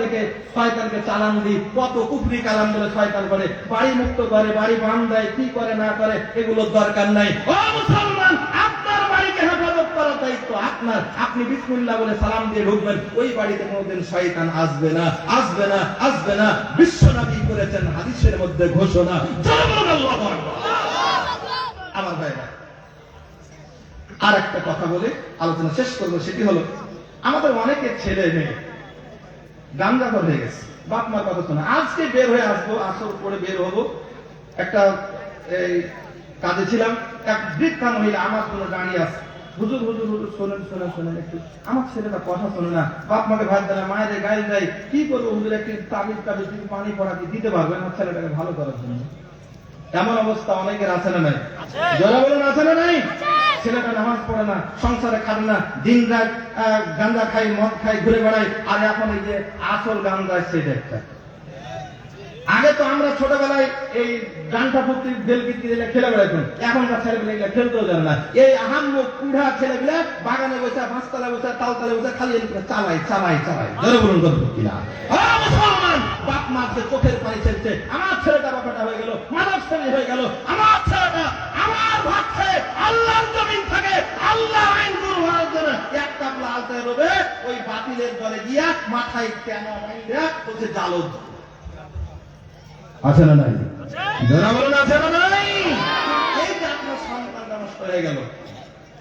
দেখে শয়তানকে চালান দিই, কত কুফরি কালাম বলে শয়তান করে, বাড়ি মুক্ত করে, বাড়ি বাঁধ দেয়, কি করে না করে এগুলোর দরকার নাই। ও মুসলমান, আপনার বাড়িকে হেফাজত করার দায়িত্ব আপনার। আপনি বিসমিল্লাহ বলে সালাম দিয়ে ঢুকবেন, ওই বাড়িতে কোনোদিন শয়তান আসবে না, আসবে না, আসবে না। বিশ্বনবী করেছেন হাদিসের মধ্যে ঘোষণা। আল্লাহু আকবার। আমার ভাইরা, আর একটা কথা বলে আলোচনা শেষ করবো, সেটি হলো আমাদের অনেকের ছেলে মেয়ে গাঞ্জাখোর হয়ে গেছে, বাপ মার কথা শোনা। আজকে বের হয়ে আসবো, আসর পরে বের হবো, একটা এই কাজে ছিলাম, এক বৃদ্ধা মহিলা আমার জন্য দাঁড়িয়ে আছে, হুজুর হুজুর হুজুর শোনেন শোনেন শোনেন একটু, আমার ছেলেটা কথা শোনে না, বাপ মাকে ভাত দেয় না, মায়ের গায়ে দেয়, কি করবো হুজুর, একটি তাবিজ টাবিজ পানি পড়া কি দিতে পারবেন আমার ছেলেটাকে ভালো করার জন্য? এমন অবস্থা অনেকের আছে না নাই? যারা বলেন আছে না নাই? ছেলেটা নামাজ পড়ে না, সংসারে খাবে না, দিন রাত গাঁজা খাই, মদ খাই, ঘুরে বেড়াই, আর এখন এই যে আসল গাঁজা সেটা একটা। আগে তো আমরা ছোটবেলায় এই ডান্টা ফুটি বেল বিক্রি দিলে খেলে বেড়াইতাম, এখনকার ছেলেগুলো ঠেলতেও জানে না। এই আহাম্মক কুড়া ছেলেগুলা বাগানে বসে, পাঁচতলায় বসে, তালতলায় বসে খালি চালাই চালাই চালাই। ধরে বলুন করবো কিনা? মুসলমান, বাপ মাকে চোখের পানি ছেড়েছে, আমার ছেলেটা বাপাটা হয়ে গেল, মানব শ্রেণী হয়ে গেল, আমার ছেলেটা আমার ভাত খেয়ে আল্লাহর জমিন থাকে, আল্লাহ আইন গুরু হওয়ার জন্য এক কাপলা আলতায় রবে, ওই বাতিলের দলে গিয়া মাথায় কেন বলছে জালো। আছে না নাই? যারা বলেন আছে না নাই? এই যে আপনার সন্তানটা নষ্ট হয়ে গেল,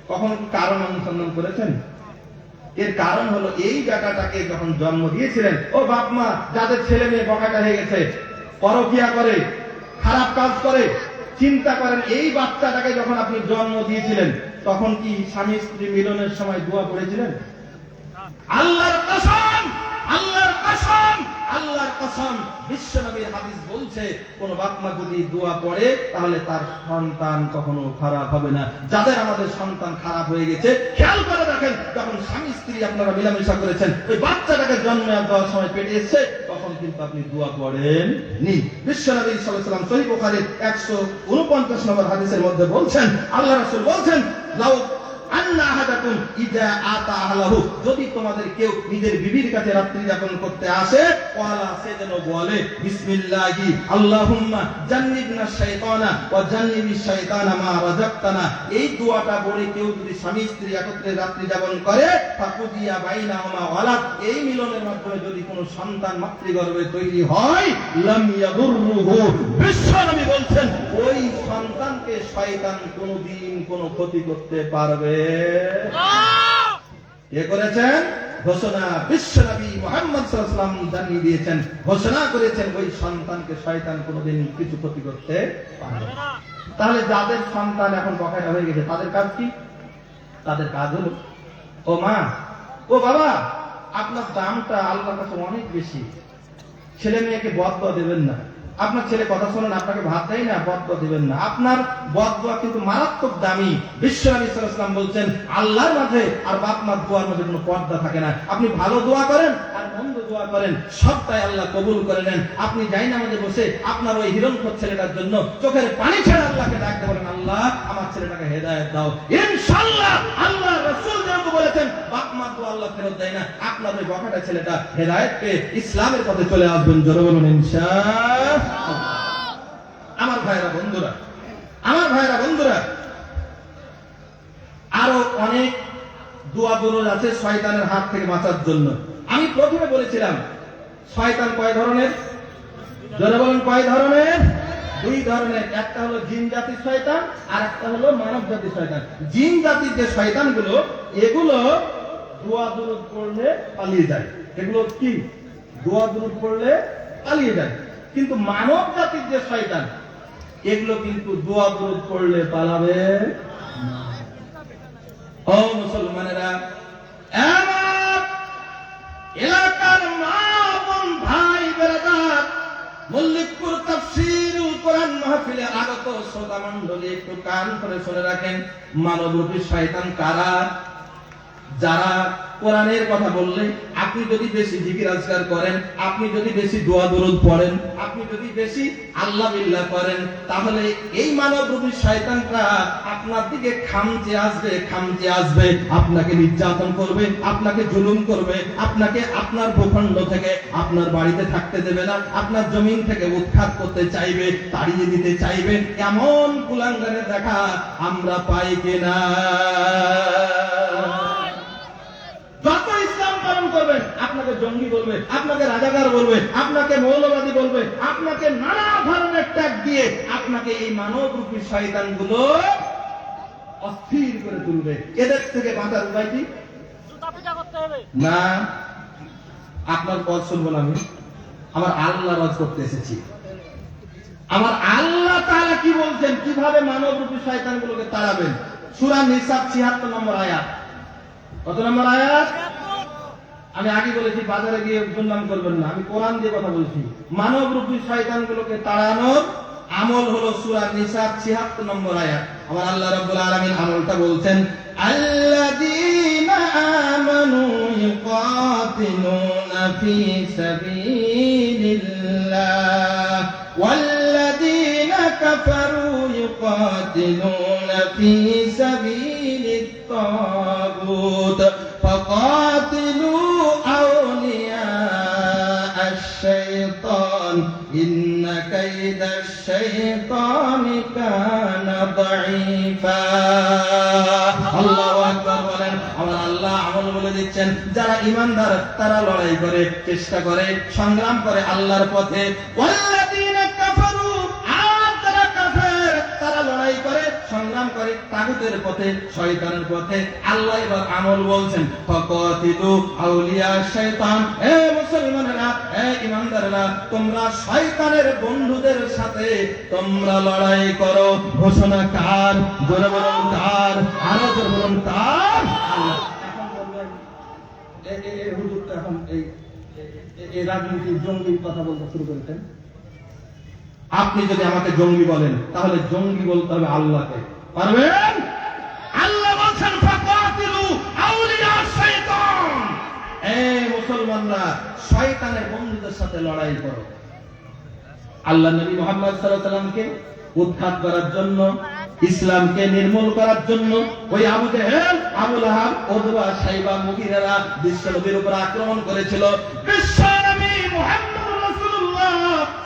কখনো কি কারণ অনুসন্ধান করেছেন? এর কারণ হলো এই বেটাটাকে যখন জন্ম দিয়েছিলেন, ও বাপ মা যাদের ছেলে মেয়ে বকাটা হয়ে গেছে, পরকিয়া করে, খারাপ কাজ করে, চিন্তা করেন এই বাচ্চাটাকে যখন আপনি জন্ম দিয়েছিলেন তখন কি স্বামী স্ত্রী মিলনের সময় দোয়া করেছিলেন? আল্লাহর কসম, আল্লাহর কসম, আল্লাহর কসম, বিশ্বনবীর হাদিস বলছে কোন বাপ মা যদি দোয়া পড়ে তাহলে তার সন্তান কখনো খারাপ হবে না। যাদের আমাদের সন্তান খারাপ হয়ে গেছে, খেয়াল করে দেখেন, যখন স্বামী স্ত্রী আপনারা মিলামেশা করেছেন, ওই বাচ্চাটাকে জন্ম দেওয়ার সময় পেটে এসেছে, তখন কিন্তু আপনি দোয়া পড়েন নি। বিশ্বনবী সাল্লাল্লাহু আলাইহি ওয়াসাল্লাম সহিহ বুখারীর 149 নম্বর হাদিসের মধ্যে বলছেন, আল্লাহ রাসূল বলছেন, লাউ আন্না আহাদাকুম ইযা আতা আহলাহু, যদি তোমাদের কেউ নিজের বিবির কাছে রাত্রি যাপন করতে আসে, ওয়ালা সে যেন বলে বিসমিল্লাহি আল্লাহুম্মা জান্নিবনা শাইতানা ওয়া জান্নিবিশ শাইতানা মা রাযাকতানা। এই দোয়াটা পড়ে কেউ যদি স্বামী স্ত্রী একত্রে রাত্রি যাপন করে, ফাকুদিয়া বাইনাহুমা ওয়ালাদ, এই মিলনের মাধ্যমে যদি কোনো সন্তান মাতৃগর্ভে তৈরি হয়, লাম ইয়াদুররুহু, বিশ্বনবী বলছেন ওই সন্তানকে শয়তান কোনোদিন কোনো ক্ষতি করতে পারবে কে করেছেন? ঘোষণা বিশ্বনবী মুহাম্মদ সাল্লাল্লাহু আলাইহি ওয়াসাল্লাম জানিয়ে দিয়েছেন, ঘোষণা করেছেন ওই সন্তানকে শয়তান কোনোদিন কিছু ক্ষতি করতে পারবে না। তাহলে যাদের সন্তান এখন বকাটা হয়ে গেছে তাদের কাজ কি? তাদের কাজ হলো, ও মা, ও বাবা, আপনার দামটা আল্লাহর কাছে অনেক বেশি, ছেলে মেয়েকে বদদোয়া দেবেন না। আপনার ছেলে কথা শোনেন, আপনাকে ভাত দেয় না, বদদোয়া দিবেন না। আপনার বদদোয়া কিন্তু মারাত্মক দামি। বিশ্বনবী সাল্লাল্লাহু আলাইহি ওয়াসাল্লাম বলছেন, আল্লাহর মাঝে আর বাপ মার দোয়ার মধ্যে কোনো পর্দা থাকে না। আপনি ভালো দোয়া করেন আর মন্দ দোয়া করেন, সবটাই আল্লাহ কবুল করে নেন। আপনি জায়নামাজে বসে আপনার ওই হিরণখোর ছেলেটার জন্য চোখের পানি ছেড়ে আল্লাহকে ডাকতে বলেন, আল্লাহ আমার ছেলেটাকে হেদায়েত দাও, ইনশাআল্লাহ আল্লাহ রাসূল যেহেতু বলেছেন বাপ মা তো আল্লাহ ফেরত দেয় না, আপনার ওই বকাটা ছেলেটা হেদায়েত পেয়ে ইসলামের পথে চলে আসবেন। জোরে বলুন ইনশাআল্লাহ। আমার ভাইরা বন্ধুরা, আমার ভাইরা বন্ধুরা, আরো অনেক দোয়া দরুদ আছে শয়তানের হাত থেকে বাঁচার জন্য। আমি প্রথমে বলেছিলাম শয়তান কয় ধরনের? জোরে বলুন কয় ধরনের? দুই ধরনের। একটা হলো জিন জাতির শয়তান আর একটা হলো মানব জাতির শয়তান। জিন জাতির যে শয়তানগুলো, এগুলো দোয়া দরুদ পড়লে পালিয়ে যায়। এগুলো কি? দোয়া দরুদ পড়লে পালিয়ে যায়। কিন্তু মানব জাতির যে শয়তান, এগুলো কিন্তু দোয়া দরুদ পড়লে পালাবে না। ও মুসলমানেরা, আমার এলাকার মা বোন ভাই বেরাদার, মল্লিকপুর তাফসীরুল কোরআন মাহফিলে আগত শ্রোতা মণ্ডলী, একটু কান করে শুনে রাখেন। মানবরূপী শয়তান কারা? যারা কোরআনের কথা বললে, আপনি যদি বেশি জিকির আজকার করেন, আপনি যদি বেশি দোয়া দরুদ পড়েন, আপনি যদি বেশি আল্লাহ বিল্লাহ করেন, তাহলে এই মানবরূপী শয়তানরা আপনার দিকে খামচে আসবে, খামচে আসবে, আপনাকে নির্যাতন করবে, আপনাকে জুলুম করবে, আপনাকে আপনার ভূখণ্ড থেকে আপনার বাড়িতে থাকতে দেবে না, আপনার জমিন থেকে উৎখাত করতে চাইবে, তাড়িয়ে দিতে চাইবে, এমন কুলাঙ্গারের দেখা আমরা পাই কিনা? যত ইসলাম পালন করবেন আপনাকে জঙ্গি বলবে, আপনাকে রাজাকার বলবে, আপনাকে মৌলবাদী বলবে, আপনাকে নানা ধরনের ট্যাগ দিয়ে আপনাকে এই মানবরূপী শয়তানগুলো অস্থির করে তুলবে। এদের থেকে বাঁচার উপায় কি? না, আপনার পথ শুনবো না, আমি আমার আল্লাহ রজ করতে এসেছি। আমার আল্লাহ তাআলা কি বলছেন, কিভাবে মানবরূপী শয়তানগুলোকে তাড়াবেন? সূরা নিসা ৭৬ নম্বর আয়াত। কত নম্বর আয়াত? আমি আগে বলেছি বাজারে গিয়ে দুর্নাম করবেন না, আমি কোরআন দিয়ে কথা বলছি। মানবরূপী শয়তানগুলোকে তাড়ানোর আমল হলো সূরা নিসা ৭৬ নম্বর আয়াত। আমার আল্লাহ রাব্বুল আলামিন আমলটা বলছেন, আল্লাযীনা আমানু ইউকাতিলুনা ফী সাবিলিল্লাহ ওয়াল্লাযীনা কাফারু ইউকাতিলুনা ফী সাবিলিত তাগুত ফাকাতিলু আউলিয়া আশ-শাইতান ইন্না কাইদাশ-শাইতানি কানা দাঈফা। আল্লাহু আকবার বলেন। আমার আল্লাহ আমল বলে দিচ্ছেন, যারা ঈমানদার তারা লড়াই করে, চেষ্টা করে, সংগ্রাম করে আল্লাহর পথে। ওয়াল্লাযীনা কাফারু, আর যারা কাফের তারা লড়াই করে, সংগ্রাম করে তাগুতের পথে, শয়তানের পথে। আল্লাহ এবার আমল বলছেন, ফাকাতিলু আউলিয়া শাইতান। হে মুসলমানেরা, হে ঈমানদারেরা, তোমরা শয়তানের বন্ধুদের সাথে তোমরা লড়াই করো। ঘোষণা কার? জোরে বলুন কার? আরো জোরে বলুন কার? আল্লাহ। এখন বলবেন এই হুজুর তো এখন এই রাজনীতির জঙ্গির কথা বলতে শুরু করেছেন। আপনি যদি আমাকে জঙ্গি বলেন তাহলে জঙ্গি বলতে হবে আল্লাহকে। পারবেন? আল্লাহ বলছেন ফাকাতিলু আউলিয়া শাইতান। এই মুসলমানরা শয়তানের বন্ধুদের সাথে লড়াই করো। আল্লাহ নবী মুহাম্মদ সাল্লাল্লাহু আলাইহি ওয়াসাল্লামকে উৎখাত করার জন্য, ইসলামকে নির্মূল করার জন্য ওই আবু জেহেল, আবু লাহাব, উতবা, শাইবা, মুগীরারা বিশ্ব নবীর উপর আক্রমণ করেছিল। বিশ্ব নবী মুহাম্মদ রাসূলুল্লাহ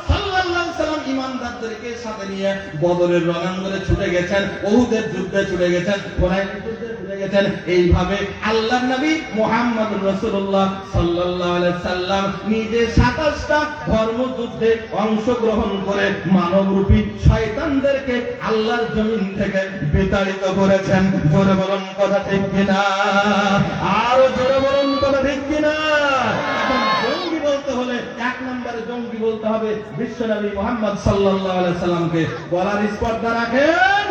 সাল্লাল্লাহু আলাইহি ওয়াসাল্লাম ঈমানদারদেরকে সাথে নিয়ে বদরের রণাঙ্গনে ছুটে গেছেন, উহুদের যুদ্ধে ছুটে গেছেন, হুনাইনের যুদ্ধে ছুটে গেছেন। এইভাবে আল্লাহর নবী মুহাম্মদ রাসূলুল্লাহ সাল্লাল্লাহু আলাইহি ওয়াসাল্লাম নিজে ২৭টা ধর্মযুদ্ধে অংশগ্রহণ করে মানবরূপী শয়তানদেরকে আল্লাহর জমিন থেকে বিতাড়িত করেছেন। জোরে বলুন কথা ঠিক কিনা? আরো জোরে বলুন কথা ঠিক কিনা? জঙ্গি বলতে হলে এক নম্বরে জঙ্গি বলতে হবে বিশ্বনবী মুহাম্মদ সাল্লাল্লাহু আলাইহি ওয়াসাল্লামকে। বলার স্পর্ধা রাখেন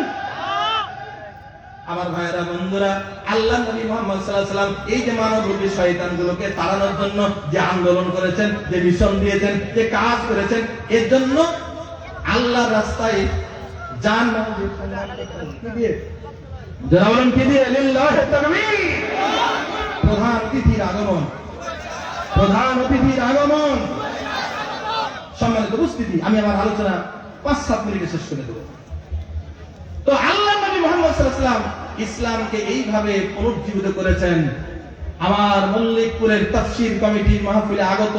আমার ভাইয়েরা, বন্ধুরা। আল্লাহ নবী মুহাম্মদ সাল্লাল্লাহু আলাইহি ওয়াসাল্লাম এই যে মানবরূপী শয়তানগুলোকে তাড়ানোর জন্য যে আন্দোলন করেছেন, যে মিশন দিয়েছেন, যে কাজ করেছেন, এর জন্য আল্লাহর রাস্তায় জান কি দিয়ে, যারা বলেন কি দিয়ে? লিল্লাহি তাকবীর। প্রধান অতিথির আগমন, প্রধান অতিথির আগমন। সম্মানিত উপস্থিতি, আমি আমার আলোচনা ৫-৭ মিনিটে শেষ করে দেব। তো আল্লাহ নবী মুহাম্মদ সাল্লাল্লাহু আলাইহি ওয়াসাল্লাম ইসলামকে এইভাবে পুনর্জীবিত করেছেন। আমার মল্লিকপুরের তাফসীর কমিটির মাহফিলে আগত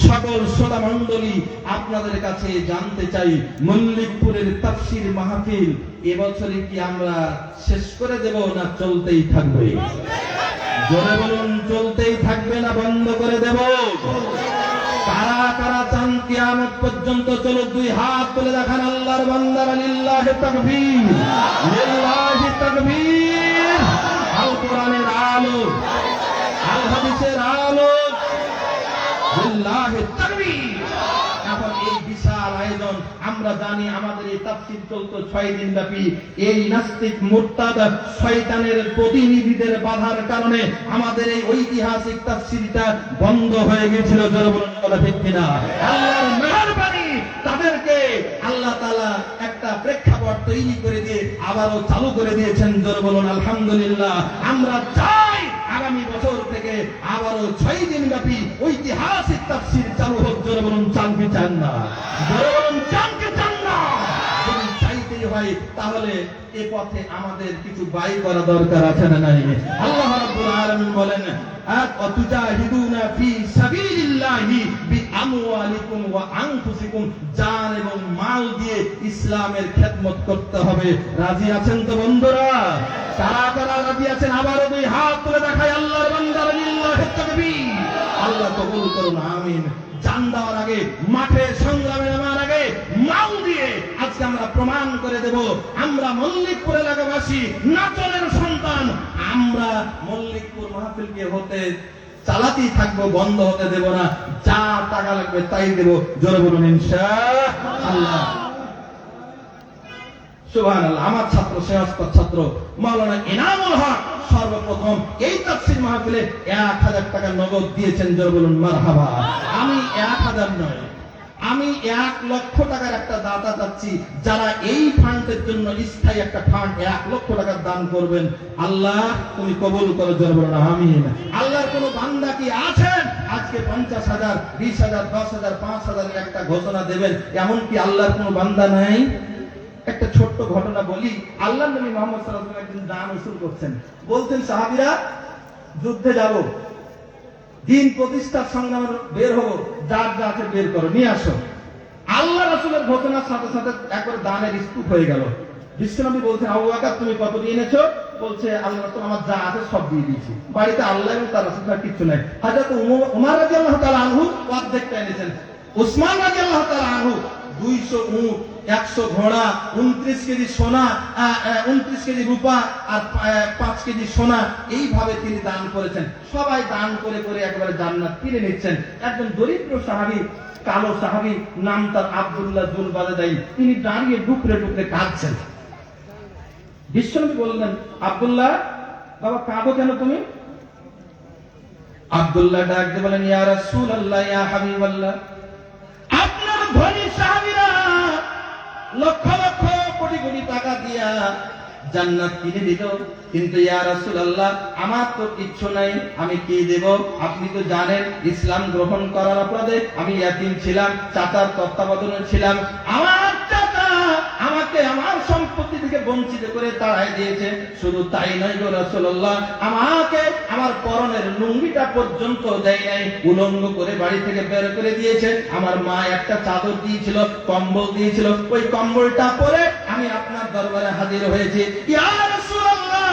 সকল শ্রোতা মণ্ডলী, আপনাদের কাছে জানতে চাই, মল্লিকপুরের তাফসীর মাহফিল এবছরে কি আমরা শেষ করে দেব না চলতেই থাকবে? জোরে বলুন, চলতেই থাকবে না বন্ধ করে দেব? কারা কারা চান কিয়ামত পর্যন্ত চলো? দুই হাত তুলে দেখান আল্লাহর বান্দারা। লিল্লাহি তাকবীর, লিল্লাহি তাকবীর। আল কোরআনের আলো, আল হাদিসের আলো, লিল্লাহি তাকবীর। এখন এই বিশাল আয়োজন, আমরা জানি আমাদের এই তাফসীর চলতো 6 দিন ব্যাপী। এই নাস্তিক মুরতাদ শয়তানের প্রতিনিধিদের বাধার কারণে আমাদের এই ঐতিহাসিক তাফসীরটা বন্ধ হয়ে গিয়েছিল। জোরে বলুন কথা ঠিক কিনা? আল্লাহর মেহেরবানি, তাদেরকে আল্লাহ তাআলা একটা প্রেক্ষাপট তৈরি করে দিয়ে আবারও চালু করে দিয়েছেন। জোরে বলুন আলহামদুলিল্লাহ। আমরা চাই আগামী বছর থেকে আবারও 6 দিন ব্যাপী ঐতিহাসিক তাফসীর চালু হোক। জোরে বলুন চান কি চান না? জোরে বলুন চান কি চান না? যদি চাইতেই হয় তাহলে এ পথে আমাদের কিছু ব্যয় করা দরকার আছে না নাই? আল্লাহ রাব্বুল আলামিন বলেন, আতুজাহিদুনা ফি সাবিলিল্লাহি আমওয়ালিকুম ওয়া আনফুসিকুম, জান এবং মাল দিয়ে ইসলামের খেদমত করতে হবে। রাজি আছেন তো বন্ধুরা? কারা কারা রাজি আছেন? আবারও দুই হাত তুলে দেখায় আল্লাহর বান্দা, লিল্লাহি তাকবীর। আল্লাহ কবুল করুন, আমিন। জান দেওয়ার আগে, মাঠে সংগ্রামে নামার আগে মাল দিয়ে আজকে আমরা প্রমাণ করে দেব, আমরা মল্লিকপুর এলাকাবাসী, নাচনের সন্তান, আমরা মল্লিকপুর মাহফিলকে হতে চালাতেই থাকবো, বন্ধ হতে দেব না। যা টাকা লাগবে তাই দেব। জোরে বলুন ইনশাআল্লাহ। সুবহানাল্লাহ। আমার ছাত্র, শেহস্কর ছাত্র মাওলানা ইনামুল হক সর্বপ্রথম এই তাফসীর মাহফিলে 1000 টাকা নগদ দিয়েছেন। জোরে বলুন মারহাবা। আমি 1000 নয়, আমি 1 লক্ষ টাকার একটা দাতা চাচ্ছি, যারা এই ফান্ডের জন্য স্থায়ী একটা ফান্ড 1 লক্ষ টাকা দান করবেন। আল্লাহ তুমি কবুল করো। জোরে বলুন আমিন। আল্লাহর কোন বান্দা কি আছেন আজকে 50,000, 20,000, 10,000, 5,000 এর একটা ঘোষণা দেবেন? এমন কি আল্লাহর কোন বান্দা নাই? একটা ছোট্ট ঘটনা বলি। আল্লাহর নবী মুহাম্মদ সাল্লাল্লাহু আলাইহি ওয়াসাল্লাম একদিন দান উসুল করছেন। বলতেন, সাহাবীরা যুদ্ধে যাব, দিন প্রতিষ্ঠার সংগ্রামে বের হবো, যার যা আছে বের করো, নিয়ে আসো। আল্লাহ রাসূলের ঘোষণার সাথে সাথে একবার দানের স্তূপ হয়ে গেল। বিশ্বনবী বলছেন, আবু বকর তুমি কত দিয়ে এনেছো? বলছে, আল্লাহ রাসূল আমার যা আছে সব দিয়ে দিয়েছি, বাড়িতে আল্লাহ এবং তার রাসূল ছাড়া কিছু নাই। হযরত উমর রাদিয়াল্লাহু তাআলা আনহু অর্ধেকটা এনেছেন। উসমান রাদিয়াল্লাহু তাআলা আনহু 200 উট, 100 ঘোড়া, 29 কেজি সোনা, 29 কেজি রূপা আর 5 কেজি সোনা, এইভাবে তিনি দান করেছেন। সবাই দান করে করে একবারে জান্নাত কিনে নিচ্ছেন। একজন দরিদ্র সাহাবী, কালো সাহাবী, নাম তার আব্দুল্লাহ জুলবাদাই, তিনি দাঁড়িয়ে ডুকরে ডুকরে কাঁদছেন। বিশ্বনবী বললেন, আব্দুল্লাহ বাবা কাঁদো কেন তুমি? আব্দুল্লাহ ডাক দিয়ে বলেন, ইয়া রাসূলুল্লাহ, ইয়া হাবিবাল্লাহ, আপনার ধনী সাহাবীরা লক্ষ লক্ষ কোটি কোটি টাকা দিয়া জান্নাত কিনে দিল, কিন্তু ইয়া রাসূলুল্লাহ আমার তো কিচ্ছু নাই, আমি কি দেব? আপনি তো জানেন ইসলাম গ্রহণ করার অপরাধে আমি ইয়াতীম ছিলাম, চাচার তত্ত্বাবধানে ছিলাম। আমার চাচা আমাকে আমার সম্পত্তি থেকে বঞ্চিত করে তাড়াই দিয়েছে। শুধু তাই নয় গো রাসূলুল্লাহ, আমাকে আমার পরনের লুঙ্গিটা পর্যন্ত দেয় নাই, উলঙ্গ করে বাড়ি থেকে বের করে দিয়েছে। আমার মা একটা চাদর দিয়েছিল, কম্বল দিয়েছিল, ওই কম্বলটা পরে আমি আপনার দরবারে হাজির হয়েছি। ইয়া রাসূলুল্লাহ,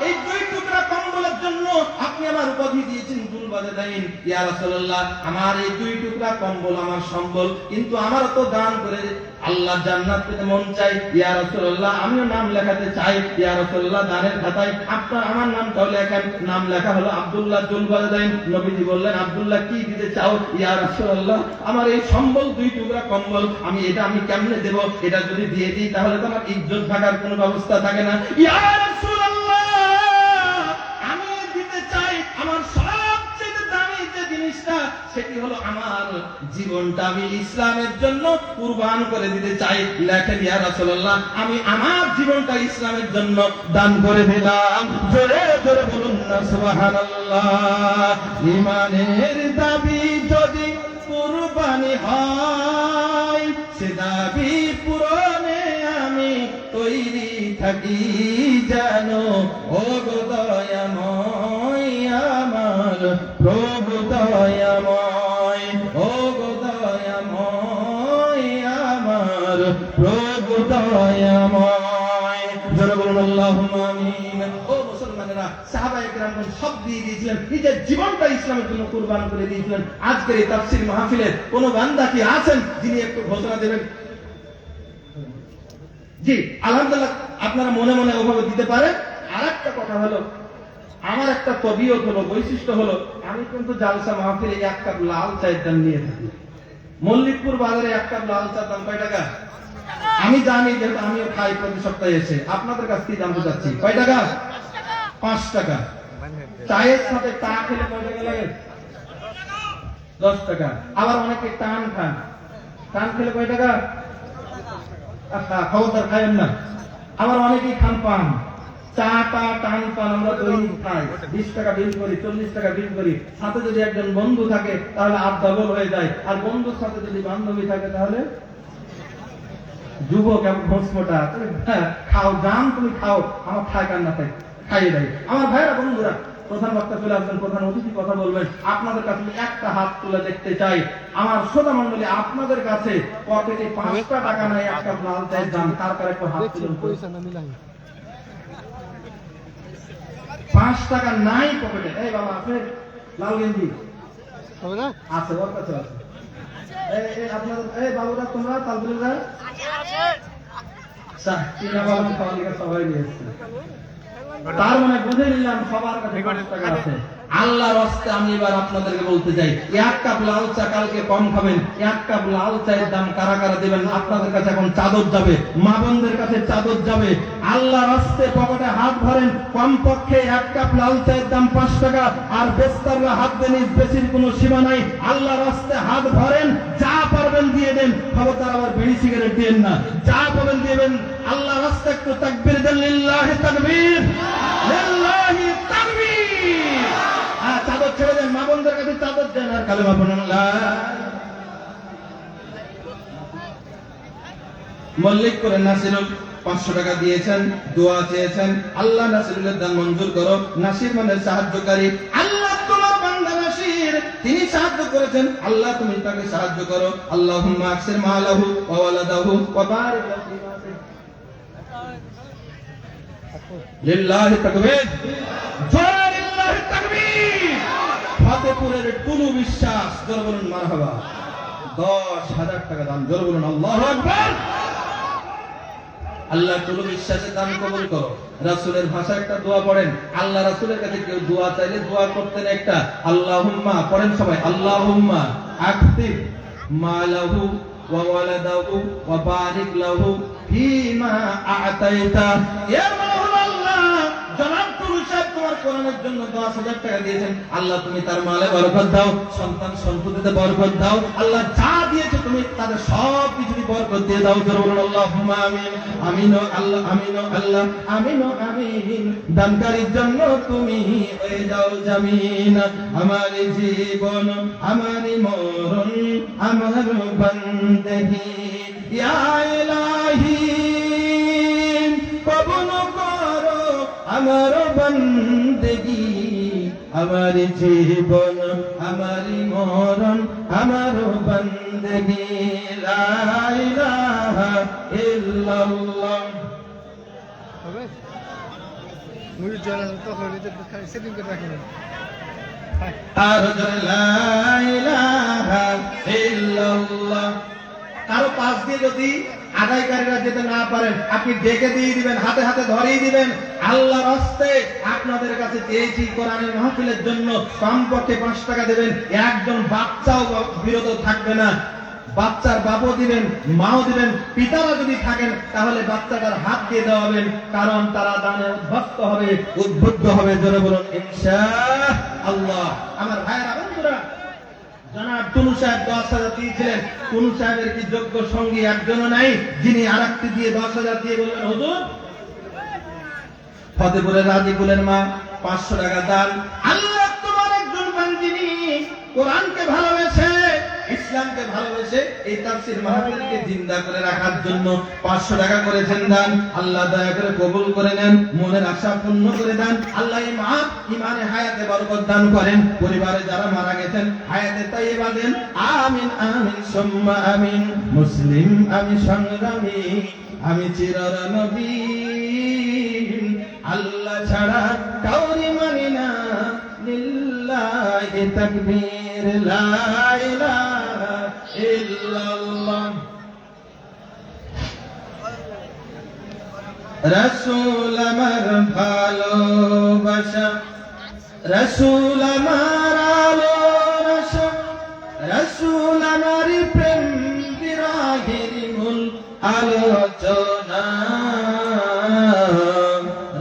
এই 2 টুকরা কম্বলের জন্য আপনি আমার উপাধি দিয়েছেন জুলবাদাইন। ইয়া রাসূলুল্লাহ, আমার এই 2 টুকরা কম্বল আমার সম্বল, কিন্তু আমারও তো দান করে আল্লাহ জান্নাত পেতে মন চাই। ইয়া রাসূলুল্লাহ, আমিও নাম লেখাতে চাই। ইয়া রাসূলুল্লাহ, দানের খাতায় আপনার আমার নামটাও লেখান। নাম লেখা হলো আব্দুল্লাহ জুলবাদাইন। নবীজি বললেন, আব্দুল্লাহ কি দিতে চাও? ইয়া রাসূলুল্লাহ, আমার এই সম্বল 2 টুকরা কম্বল, আমি কেমনে দেব? এটা যদি দিয়ে দিই তাহলে তো আমার ইজ্জত থাকার কোনো ব্যবস্থা থাকে না। ইয়া রাসূলুল্লাহ, আমি দিতে চাই আমার সবচেয়ে দামি যে জিনিসটা, সেটি হলো আমার জীবনটা আমি ইসলামের জন্য কুরবান করে দিতে চাই। লেখেন, ইয়া রাসূলুল্লাহ, আমি আমার জীবনটা ইসলামের জন্য দান করে দিলাম। জোরে জোরে বলুন না সুবহানাল্লাহ। ঈমানের দাবি যদি কুরবানি হয়, সে দাবি পূরণে আমি তৈরি থাকি, জানো ও গো দয়াময় আমার প্রভু দয়াময়, ও গো দয়াময় আমার প্রভু দয়াময়। জোরে বলুন আল্লাহুম্মা আমিন। ও মুসলমানেরা, সাহাবায়ে কেরামগণ সব দিয়ে দিয়েছিলেন, নিজের জীবনটা ইসলামের জন্য কুরবান করে দিয়েছিলেন। আজকের এই তাফসীর মাহফিলে কোন বান্দা কি আছেন যিনি একটু ঘোষণা দেবেন? জি আলহামদুলিল্লাহ, আপনারা মনে মনে ওভাবে দিতে পারেন। আরেকটা কথা হলো, আমার একটা তবিয়ত হলো, বৈশিষ্ট্য হলো, আমি কিন্তু জালসা মাহফিলে 1 কাপ লাল চায়ের দাম নিয়ে থাকি। মল্লিকপুর বাজারে 1 কাপ লাল চার দাম কয় টাকা? আমি জানি, যেহেতু আমিও খাই প্রতি সপ্তাহে এসে। আপনাদের কাছ থেকে জানতে চাচ্ছি, কয় টাকা? 5 টাকা। চায়ের সাথে টা খেলে কয় টাকা লাগে? 10 টাকা। আবার অনেকে টান খান, টান খেলে কয় টাকা? খবরদার খাইবেন না। আবার অনেকেই খান পান, চা টা টান পান, আমরা দই খাই, 20 টাকা বিল করি, 40 টাকা বিল করি। সাথে যদি একজন বন্ধু থাকে তাহলে আর ডবল হয়ে যায়, আর বন্ধুর সাথে যদি বান্ধবী থাকে তাহলে যুবক এবং ঘোষমোটা। খাও, জান তুমি খাও, আমার খায় কান্না খাইয়ে দেয়। আমার ভাইরা বন্ধুরা, প্রধান বক্তা চলে আসবেন, প্রধান অতিথি কথা বলবেন। আপনাদের কাছে একটা হাত তুলে দেখতে চাই। আমার শ্রোতা মণ্ডলী, আপনাদের কাছে পকেটে 5টা টাকা নাই, এক কাপ লাল চায়ের দাম, তারপর একটা হাত তুলুন। 5 টাকা নাই পকেটে। এই বাবা আছে লাল গেঞ্জি আছে, ওর কাছে আছে। আপনাদের এই বাবুরা, তোমরা তালবুলিরা সবাই নিয়েছে, তার মানে বুঝে নিলাম সবার কাছে 5 টাকা আছে। আল্লাহর রাস্তে আমি এবার আপনাদেরকে বলতে চাই, 1 কাপ লাল চা কালকে কম খাবেন, 1 কাপ লাল চায়ের দাম কারা কারা দেবেন? আপনাদের কাছে এখন চাদর যাবে, মা বোনদের কাছে চাদর যাবে। আল্লাহর রাস্তে পকেটে হাত ভরেন, কমপক্ষে 1 কাপ লাল চায়ের দাম 5 টাকা। আর বেস্তাররা হাত দেন, বেশির কোনো সীমা নাই। আল্লাহর রাস্তে হাত ভরেন, যা পারবেন দিয়ে দেন, খবরদার আবার বিড়ি সিগারেট দিয়েন না, যা পাবেন দিবেন। আল্লাহর রাস্তে একটু তাকবীর দেন, লিল্লাহি তাকবীর, লিল্লাহি তাকবীর। চাদর ছেড়ে দেন, মা বোনদের কাছে চাদর দেন, আর কালেমা পড়েন। মল্লিক করে নাসিরুল 500 টাকা দিয়েছেন, দোয়া চেয়েছেন। আল্লাহ নাসিরুলের দান মঞ্জুর করো। নাসির মানে সাহায্যকারী। আল্লাহ তোমার বান্দা নাসির, তিনি সাহায্য করেছেন, আল্লাহ তুমি তাকে সাহায্য করো। আল্লাহুম্মা আকসির মালাহু ওয়া ওয়ালাদাহু ওয়া বারিক লাহু ফীমা লিল্লাহি তাকবীর, জোরে লিল্লাহি তাকবীর। ফতেপুরের টুলু বিশ্বাস, জোরে বলুন মারহাবা। 10,000 টাকা দান, জোরে বলুন আল্লাহু আকবার। আল্লাহ টুলু বিশ্বাসের দান কবুল করো। রাসূলের ভাষা একটা দোয়া পড়েন। আল্লাহ রাসূলের কাছে কেউ দোয়া চাইলে দোয়া করতেন একটা, আল্লাহুম্মা পড়েন সবাই, আল্লাহুম্মা আকসির মালাহু ওয়া ওয়ালাদাহু ওয়া বারিক লাহু ফীমা আ'তাইতা। এর মানে হলো আল্লাহ জনাব টুলু সাহেব তোমার কোরআনের জন্য 10,000 টাকা দিয়েছেন, আল্লাহ তুমি তার মালে বরকত দাও, সন্তান সন্ততিতে বরকত দাও। আল্লাহ যা দিয়েছো তুমি তাদের সব কিছুই বরকত দিয়ে দাও। জোরে বলুন আল্লাহুম্মা আমিন। আমিন আল্লাহ, আমিন আল্লাহ, আমিন আমিন। দানকারীর জন্য তুমি হয়ে যাও জামিন। আমার জীবন, আমার মরণ, আমার বান্দেগি ইয়া ইলাহি কবুল করো আমার বান্দেগি। আমার জীবন, আমার মরণ, আমার বান্দেগি। লা ইলাহা ইল্লাল্লাহ। আর লা ইলাহা ইল্লাল্লাহ। কারো পাশ দিয়ে যদি আদায়কারীরা যেতে না পারেন, আপনি ডেকে দিয়ে দিবেন, হাতে হাতে ধরিয়ে দিবেন। আল্লাহর রাস্তে আপনাদের কাছে চেয়েছি কোরআনের মাহফিলের জন্য কমপক্ষে 5 টাকা দেবেন। একজন বাচ্চাও বিরত থাকবে না। বাচ্চার বাবাও দিবেন, মাও দিবেন, পিতারা যদি থাকেন তাহলে বাচ্চাটার হাত দিয়ে দেওয়াবেন, কারণ তারা দানে উদ্বুদ্ধ হবে। জোরে বলুন ইনশাআল্লাহ। আমার ভাইয়েরা বন্ধুরা, জনাব টুলু সাহেব 10,000 দিয়েছিলেন। টুলু সাহেবের কি যোগ্য সঙ্গী একজনও নাই যিনি আরেকটি দিয়ে 10,000 দিয়ে বলবেন হুজুর? ফতেপুরের রাজিকুলের মা 500 টাকা দান। আল্লাহ তোমার একজন বান্দিনী কোরআনকে ভালোবেসে, ইসলামকে ভালোবেসে এই তাফসীর মাহফিলকে জিন্দা করে রাখার জন্য 500 টাকা করেছেন দান। আল্লাহ দয়া করে কবুল করে নেন, মনের আশা পূর্ণ করে দেন। আল্লাহ ইমানে হায়াতে বরকত দান করেন। পরিবারে যারা মারা গেছেন হায়াতে তাইয়্যিবা দেন। আমিন আমিন সুম্মা আমিন। মুসলিম আমি সংগ্রামী, আমি চিরনবীন, আল্লাহ ছাড়া কাউরি মানি না। লিল্লাহি তাকবীর, লা ইলাহা ইল্লাল্লাহ। রাসূল আমার ভালোবাসা, রাসূল আমার আলোচনা, রাসূল আমার প্রেম বিরাগের মূল আলোচনা,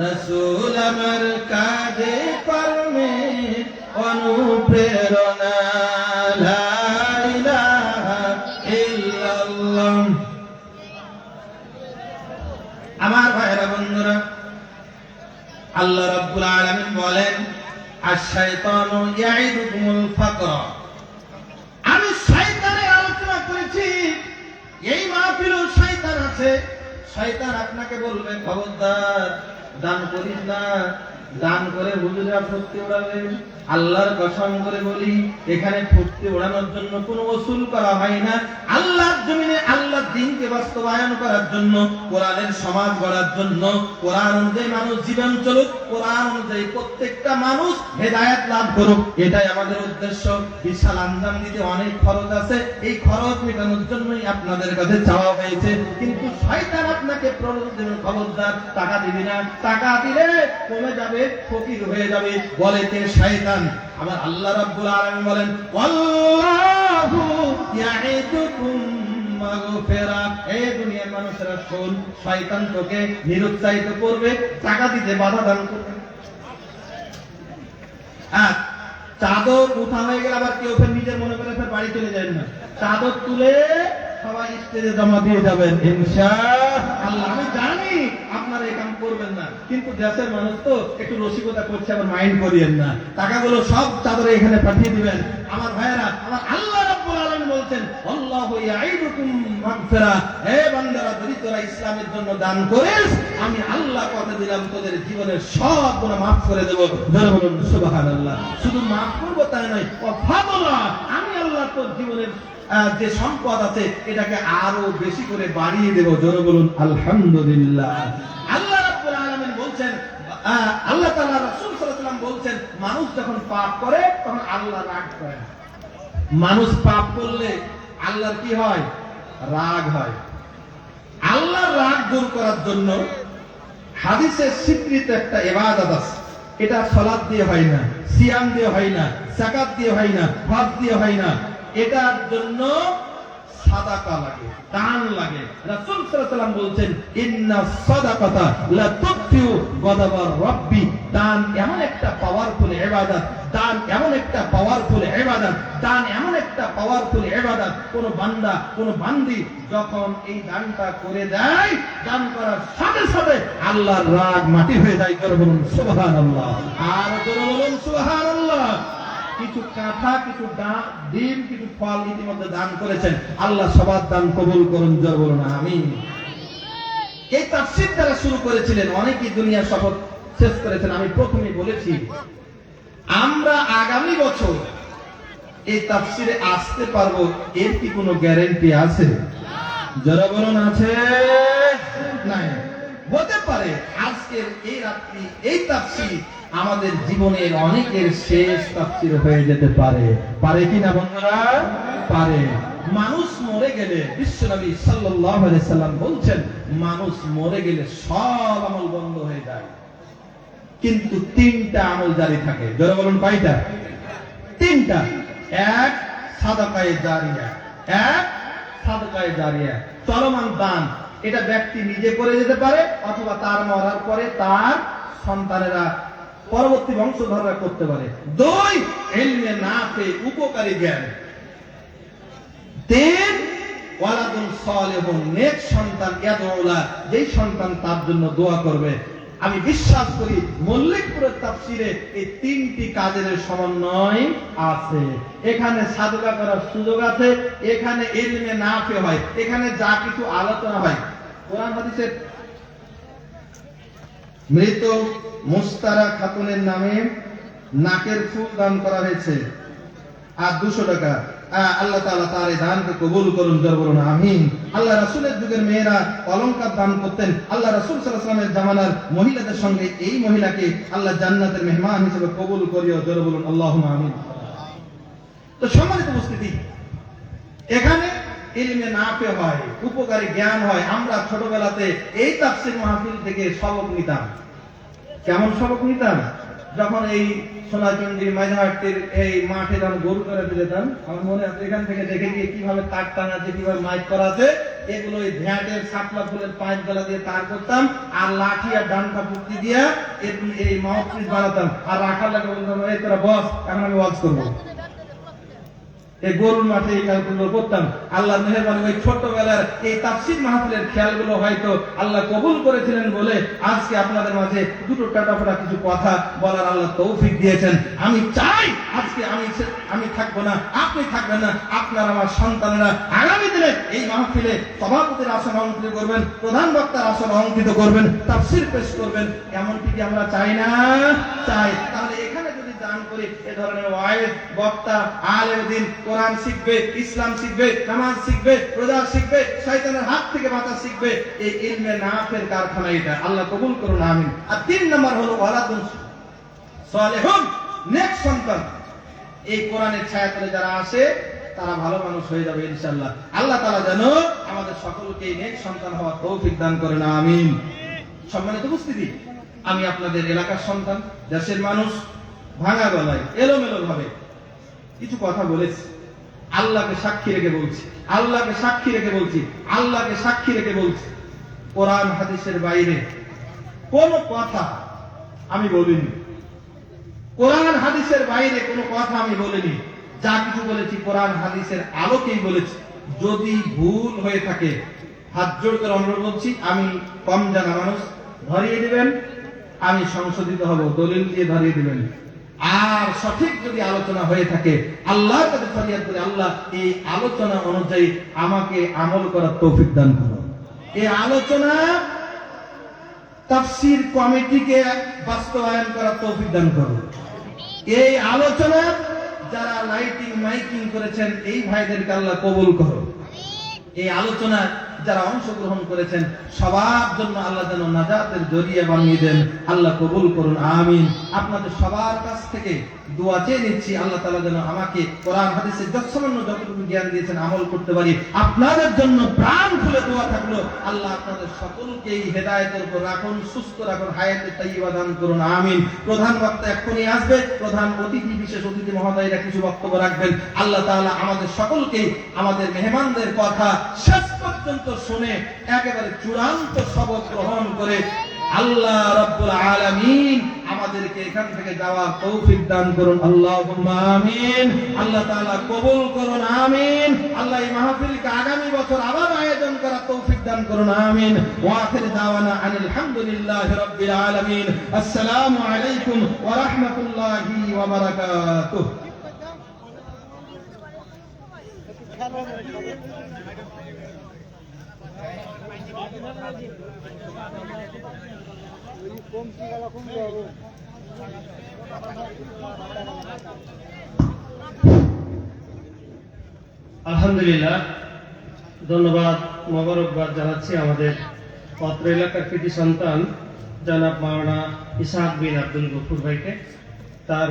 রাসূল আমার কাজে কর্মে অনুপ্রেরণা। লা ইলাহা ইল্লাল্লাহ। আমার ভাইরা বন্ধুরা, আল্লাহ রাব্বুল আলামিন বলেন আশ-শাইতানু ইয়াইদুকুমুল ফাকর। আমি শয়তানের আলোচনা করেছি। এই মাহফিলেও শয়তান আছে। শয়তান আপনাকে বলবে খবরদার দান করিস না, দান করে হুজুরা ফুর্তি ওড়াবে। আল্লাহর কসম করে বলি, এখানে ফুর্তি ওড়ানোর জন্য কোনো ওসুল করা হয় না। আল্লাহর জমিনে আল্লাহর দ্বীনকে বাস্তবায়ন করার জন্য, কোরআনের সমাজ গড়ার জন্য, কোরআন অনুযায়ী মানুষ জীবন চলুক, কোরআন অনুযায়ী প্রত্যেকটা মানুষ হেদায়েত লাভ করুক, এটাই আমাদের উদ্দেশ্য। বিশাল আঞ্জাম দিতে অনেক খরচ আছে, এই খরচ মেটানোর জন্যই আপনাদের কাছে চাওয়া হয়েছে। কিন্তু শয়তান আপনাকে প্রলোভন দেবে, খবরদার টাকা দিবি না, টাকা দিলে কমে যাবে, ফকির হয়ে যাবে, বলে কে? শয়তান। আমার আল্লাহ রাব্বুল আলামিন বলেন, আল্লাহু ইয়াইদুকুম মাগফিরা। এই দুনিয়ার মানুষেরা শোন, শয়তান তোকে নিরুৎসাহিত করবে, টাকা দিতে বাধা দান করবে। আর চাদর উঠা হয়ে গেলে আবার কেউ ফের নিজের মনে করে ফের বাড়ি চলে যায় না, চাদর তুলে সবাই স্টেজে জমা দিয়ে যাবেন ইনশাআল্লাহ। আমি জানি আপনারা এই কাম করবেন না, কিন্তু দেশের মানুষ তো একটু রসিকতা করছে, আবার মাইন্ড করিয়েন না। টাকাগুলো সব চাদরে এখানে পাঠিয়ে দিবেন। আমার ভাইয়েরা, আমার আল্লাহ রাব্বুল আলামিন বলছেন, আল্লাহু ইয়াইদুকুম মাগফিরা। হে বান্দারা, যদি তোরা ইসলামের জন্য দান করিস, আমি আল্লাহ কথা দিলাম তোদের জীবনের সব গুনাহ মাফ করে দেব। যারা বলুন সুবহানাল্লাহ। শুধু মাফ করব তাই নয়, ওয়াফাদুল্লাহ, আমি আল্লাহ তোর জীবনের যে সম্পদ আছে এটাকে আরো বেশি করে বাড়িয়ে দেব। জোরে বলুন আলহামদুলিল্লাহ। আল্লাহ রাব্বুল আলামিন বলছেন, আল্লাহ তাআলা রাসূল সাল্লাল্লাহু আলাইহি ওয়াসাল্লাম বলছেন, মানুষ যখন পাপ করে তখন আল্লাহ রাগ করে। মানুষ পাপ করলে আল্লাহর কি হয়? রাগ হয়। আল্লাহর রাগ দূর করার জন্য হাদিসের স্বীকৃত একটা ইবাদত আছে। এটা সালাত দিয়ে হয় না, সিয়াম দিয়ে হয় না, যাকাত দিয়ে হয় না, হজ দিয়ে হয় না। এটার জন্য সাদাকা লাগে, দান লাগে। রাসূল সাল্লাল্লাহু আলাইহি ওয়াসাল্লাম বলছেন, ইন্না সাদাকাতা লা তুফিউ গদাবার রাব্বি। দান এমন একটা পাওয়ারফুল ইবাদত, দান এমন একটা পাওয়ারফুল ইবাদত, দান এমন একটা পাওয়ারফুল ইবাদত। কোন বান্দা, কোন বান্দি যখন এই দানটা করে দেয়, দান করার সাথে সাথে আল্লাহর রাগ মাটি হয়ে যায়। করে বলুন সুবহানাল্লাহ। আর করে বলুন সুবহানাল্লাহ। কিছু কাঁথা, কিছু ডিম, কিছু ফল ইতিমধ্যে দান করেছেন, আল্লাহ সবার দান কবুল করুন। জোরে বলুন আমিন। এই তাফসীর যারা শুরু করেছিলেন, অনেকেই দুনিয়া শপথ শেষ করেছেন। আমি প্রথমেই বলেছি, আমরা আগামী বছর এই তাফসীরে আসতে পারবো, এর কি কোনো গ্যারান্টি আছে? জোরে বলুন আছে? নাই। হতে পারে আজকের এই রাত্রি, এই তাফসীর আমাদের জীবনের অনেকের শেষ তাফসীর হয়ে যেতে পারে। পারে কি না বন্ধুরা? পারে। মানুষ মরে গেলে, বিশ্বনবী সাল্লাল্লাহু আলাইহি সাল্লাম বলছেন, মানুষ মরে গেলে সব আমল বন্ধ হয়ে যায়, কিন্তু তিনটা আমল জারি থাকে। যারা বলুন কয়টা? তিনটা। এক, সাদাকায়ে জারিয়া। এক, সাদাকায়ে জারিয়া, চলমান দান। এটা ব্যক্তি নিজে করে যেতে পারে, অথবা তার মরার পরে তার সন্তানেরা, পরবর্তী বংশধররা করতে পারে। দুই, ইলমে নাফে, উপকারী জ্ঞান। তিন, ওয়ালাদুন সালিহুন, নেক সন্তান, ইয়াদউলা, যেই সন্তান তার জন্য দোয়া করবে। আমি বিশ্বাস করি মল্লিকপুরের তাফসীরে এই তিনটি কাজের সমন্বয় আছে। এখানে সাদকা করার সুযোগ আছে, এখানে ইলমে নাফে হয়, এখানে যা কিছু আলোচনা হয়। কোরআন হাদিসের মৃত মুস্তারা খাতুনের নামে নাকের ফুল দান করা হয়েছে, আর 200 টাকা। আল্লাহ তাআলা তার এই দানকে কবুল করুন। জোরে বলুন আমিন। আল্লাহ রাসূলের যুগের মেয়েরা অলংকার দান করতেন। আল্লাহ রাসূল সাল্লাল্লাহু আলাইহি ওয়াসাল্লামের জামানার মহিলাদের সঙ্গে এই মহিলাকে আল্লাহ জান্নাতের মেহমান হিসেবে কবুল করিও। জোরে বলুন আল্লাহুম্মা আমিন। তো সম্মানিত উপস্থিতি, এখানে ইলমে নাফে হয়, উপকারী জ্ঞান হয়। আমরা ছোটবেলাতে এই তাফসীর মাহফিল থেকে সবক নিতাম। কেমন সবক নিতাম? যখন এই সোনাচন্ডী মাঝহাটের এই মাঠে যখন গরু করে দিতাম, আমার মনে আছে এখান থেকে দেখে গিয়ে কিভাবে তার টানাতে, কিভাবে মাইক করাতে, এগুলো ওই ভ্যাটের সাপলা ফুলের পাইপ গলা দিয়ে তার করতাম, আর লাঠি আর ডান্ডা পুক্তি দিয়া এই মাহফিল বানাতাম, আর রাখার লাগে বলতাম, এই তোরা বস, এখন আমি ওয়াজ করবো। এই গরুর মাঠে এই কাজগুলো করতাম। আল্লাহর মেহেরবানি ওই ছোটবেলার এই তাফসীর মাহফিলের খেয়ালগুলো হয়তো আল্লাহ কবুল করেছিলেন বলে আজকে আপনাদের মাঝে দুটো টাটাফোটা কিছু কথা বলার আল্লাহ তৌফিক দিয়েছেন। আমি চাই আজকে আমি থাকবো না, আপনি থাকবেন না, আপনার আমার সন্তানেরা আগামী দিনে এই মাহফিলে সভাপতির আসন অলঙ্কৃত করবেন, প্রধান বক্তার আসন অলঙ্কৃত করবেন, তাফসীর পেশ করবেন, এমনটি কি আমরা চাই না? চাই। তাহলে এখানে যদি দান করি এ ধরনের ওয়াইজ বক্তা আলেম দ্বীন কোরআন শিখবে, ইসলাম শিখবে, নামাজ শিখবে, রোজা শিখবে, শয়তানের হাত থেকে বাঁচা শিখবে, এই ইলমে নাফের কারখানা এটা। আল্লাহ কবুল করুন, আমিন। আর 3 নম্বর হলো ওয়ালাদুন সালেহুন, নেক সন্তান। এই কোরআনের ছায়াতলে যারা আসে তারা ভালো মানুষ হয়ে যাবে ইনশাআল্লাহ। আল্লাহ তাআলা যেন আমাদের সকলকে নেক সন্তান হওয়ার তৌফিক দান করেন, আমিন। সম্মানিত উপস্থিতি, আমি আপনাদের এলাকার সন্তান, দেশের মানুষ, ভাঙা গলায় এলোমেলো ভাবে কিছু কথা বলেছি। আল্লাহকে সাক্ষী রেখে বলছি, আল্লাহকে সাক্ষী রেখে বলছি, আল্লাহকে সাক্ষী রেখে বলছি, কোরআন হাদিসের বাইরে কোন কথা আমি বলিনি। কোরআন হাদিসের বাইরে কোনো কথা আমি বলিনি। যা কিছু বলেছি কোরআন হাদিসের আলোকেই বলেছি। যদি ভুল হয়ে থাকে হাত জোড় করে অনুরোধ করছি, আমি কম জানা মানুষ, ধরিয়ে দিবেন, আমি সংশোধিত হব, দলিল দিয়ে ধরিয়ে দিবেন। আর সঠিক যদি আলোচনা হয়ে থাকে আল্লাহর কাছে ফরিয়াদ করে, আল্লাহ এই আলোচনা অনুযায়ী আমাকে আমল করার তৌফিক দান করুন। এই আলোচনা তাফসীর কমিটিকে বাস্তবায়ন করার তৌফিক দান করুন। এই আলোচনা যারা লাইটিং মাইকিং করেছেন এই ভাইদেরকে আল্লাহ কবুল করুন। এই আলোচনা যারা অংশগ্রহণ করেছেন সবার জন্য আল্লাহ যেন নাজাতের জরিয়া বানিয়ে দেন, আল্লাহ কবুল করুন, আমিন। আপনাদের সবার কাছ থেকে দোয়া চেয়ে নিচ্ছি, আল্লাহ তাআলা যেন আমাকে কোরআন হাদিসের যতটুকু জ্ঞান দিয়েছেন আমল করতে পারি। আপনাদের জন্য প্রাণ খুলে দোয়া থাকলো, আল্লাহ আপনাদের সকলকেই হেদায়েতের উপর রাখুন, সুস্থ রাখুন, হায়াতে তাইয়্যিবা দান করুন, আমিন। প্রধান বক্তা এক্ষুনি আসবে, প্রধান অতিথি, বিশেষ অতিথি মহোদয়রা কিছু বক্তব্য রাখবেন। আল্লাহ তাআলা আমাদের সকলকেই আমাদের মেহমানদের কথা শেষ পর্যন্ত শুনে একেবারে চূড়ান্ত সবক গ্রহণ করে আল্লাহ রাব্বুল আলামিন আমাদেরকে এখান থেকে যাওয়ার তৌফিক দান করুন, আল্লাহুম্মা আমিন। আল্লাহ তাআলা কবুল করুন, আমিন। আল্লাহ এই মাহফিলকে আগামী বছর আবার আয়োজন করার তৌফিক দান করুন, আমিন। ওয়া আখির দাওয়ানা আনিল হামদুলিল্লাহি রাব্বিল আলামিন। আসসালামু আলাইকুম ওয়া রাহমাতুল্লাহি ওয়া বারাকাতুহু। আলহামদুলিল্লাহ, ধন্যবাদ, মোবারকবাদ জানাচ্ছি আমাদের অত্র এলাকার কৃতি সন্তান জনাব মাওলানা ইসহাক বিন আব্দুল গফুর ভাইকে। তার